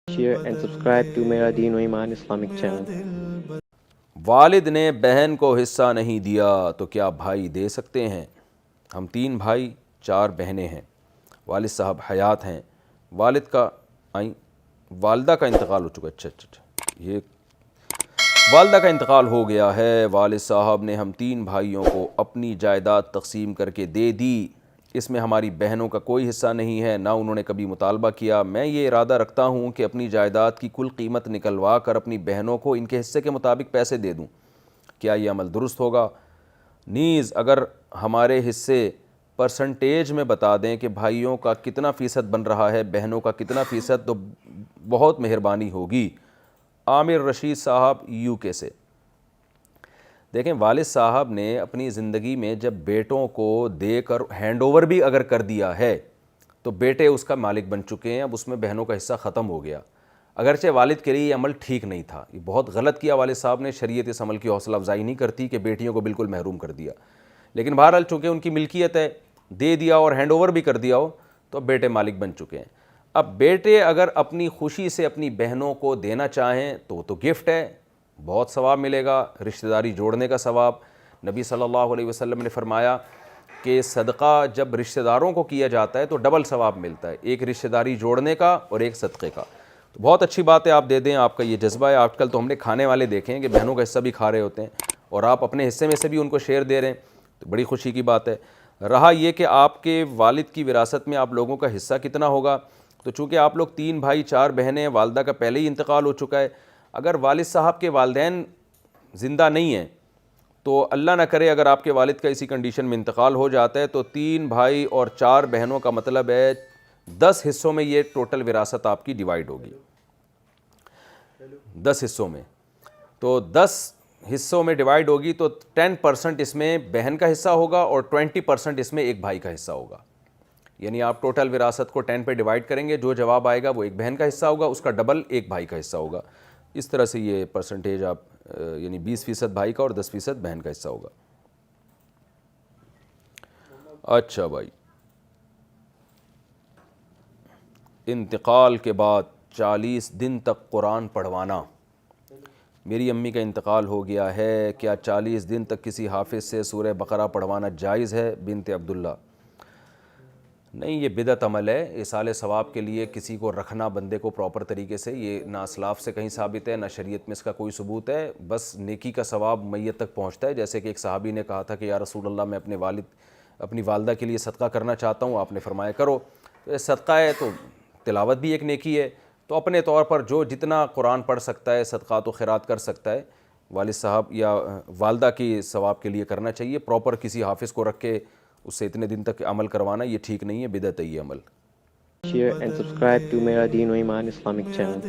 share and subscribe to Mera Deen و ایمان Islamic channel. والد نے بہن کو حصہ نہیں دیا تو کیا بھائی دے سکتے ہیں؟ ہم 3 بھائی 4 بہنیں ہیں، والد صاحب حیات ہیں، والدہ کا انتقال ہو چکا ہے۔ اچھا یہ والدہ کا انتقال ہو گیا ہے، والد صاحب نے ہم 3 بھائیوں کو اپنی جائیداد تقسیم کر کے دے دی، اس میں ہماری بہنوں کا کوئی حصہ نہیں ہے، نہ انہوں نے کبھی مطالبہ کیا۔ میں یہ ارادہ رکھتا ہوں کہ اپنی جائیداد کی کل قیمت نکلوا کر اپنی بہنوں کو ان کے حصے کے مطابق پیسے دے دوں، کیا یہ عمل درست ہوگا؟ نیز اگر ہمارے حصے پرسنٹیج میں بتا دیں کہ بھائیوں کا کتنا فیصد بن رہا ہے، بہنوں کا کتنا فیصد، تو بہت مہربانی ہوگی۔ عامر رشید صاحب یو کے سے۔ دیکھیں، والد صاحب نے اپنی زندگی میں جب بیٹوں کو دے کر ہینڈ اوور بھی اگر کر دیا ہے تو بیٹے اس کا مالک بن چکے ہیں، اب اس میں بہنوں کا حصہ ختم ہو گیا۔ اگرچہ والد کے لیے یہ عمل ٹھیک نہیں تھا، یہ بہت غلط کیا والد صاحب نے، شریعت اس عمل کی حوصلہ افزائی نہیں کرتی کہ بیٹیوں کو بالکل محروم کر دیا، لیکن بہرحال چونکہ ان کی ملکیت ہے، دے دیا اور ہینڈ اوور بھی کر دیا ہو تو بیٹے مالک بن چکے ہیں۔ اب بیٹے اگر اپنی خوشی سے اپنی بہنوں کو دینا چاہیں تو گفٹ ہے، بہت ثواب ملے گا، رشتہ داری جوڑنے کا ثواب۔ نبی صلی اللہ علیہ وسلم نے فرمایا کہ صدقہ جب رشتہ داروں کو کیا جاتا ہے تو ڈبل ثواب ملتا ہے، ایک رشتہ داری جوڑنے کا اور ایک صدقے کا۔ تو بہت اچھی بات ہے، آپ دے دیں، آپ کا یہ جذبہ ہے۔ آج کل تو ہم نے کھانے والے دیکھے ہیں کہ بہنوں کا حصہ بھی کھا رہے ہوتے ہیں اور آپ اپنے حصے میں سے بھی ان کو شیئر دے رہے ہیں، تو بڑی خوشی کی بات ہے۔ رہا یہ کہ آپ کے والد کی وراثت میں آپ لوگوں کا حصہ کتنا ہوگا، تو چونکہ آپ لوگ 3 بھائی 4 بہنیں، والدہ کا پہلے ہی انتقال ہو چکا ہے، اگر والد صاحب کے والدین زندہ نہیں ہیں تو اللہ نہ کرے اگر آپ کے والد کا اسی کنڈیشن میں انتقال ہو جاتا ہے تو 3 بھائی اور 4 بہنوں کا مطلب ہے 10 حصوں میں یہ ٹوٹل وراثت آپ کی ڈیوائیڈ ہوگی، 10 حصوں میں، تو 10 حصوں میں ڈیوائیڈ ہوگی تو 10% اس میں بہن کا حصہ ہوگا اور 20% اس میں ایک بھائی کا حصہ ہوگا، یعنی آپ ٹوٹل وراثت کو 10 پہ ڈیوائیڈ کریں گے، جو جواب آئے گا وہ ایک بہن کا حصہ ہوگا، اس کا ڈبل ایک بھائی کا حصہ ہوگا۔ اس طرح سے یہ پرسنٹیج آپ یعنی 20% بھائی کا اور 10% بہن کا حصہ ہوگا۔ اچھا بھائی، انتقال کے بعد 40 دن تک قرآن پڑھوانا۔ میری امی کا انتقال ہو گیا ہے، کیا 40 دن تک کسی حافظ سے سورہ بقرہ پڑھوانا جائز ہے؟ بنت عبداللہ۔ نہیں، یہ بدعت عمل ہے، ایصال ثواب کے لیے کسی کو رکھنا بندے کو پراپر طریقے سے، یہ نہ اسلاف سے کہیں ثابت ہے، نہ شریعت میں اس کا کوئی ثبوت ہے، بس نیکی کا ثواب میت تک پہنچتا ہے۔ جیسے کہ ایک صحابی نے کہا تھا کہ یا رسول اللہ، میں اپنی والدہ کے لیے صدقہ کرنا چاہتا ہوں، آپ نے فرمایا کرو، تو یہ صدقہ ہے تو تلاوت بھی ایک نیکی ہے، تو اپنے طور پر جو جتنا قرآن پڑھ سکتا ہے، صدقات و خیرات کر سکتا ہے، والد صاحب یا والدہ کی ثواب کے لیے کرنا چاہیے۔ پراپر کسی حافظ کو رکھ کے اس سے اتنے دن تک عمل کروانا یہ ٹھیک نہیں ہے، بدعت ہے یہ عمل۔ Share and subscribe to Mera Deen و ایمان Islamic channel.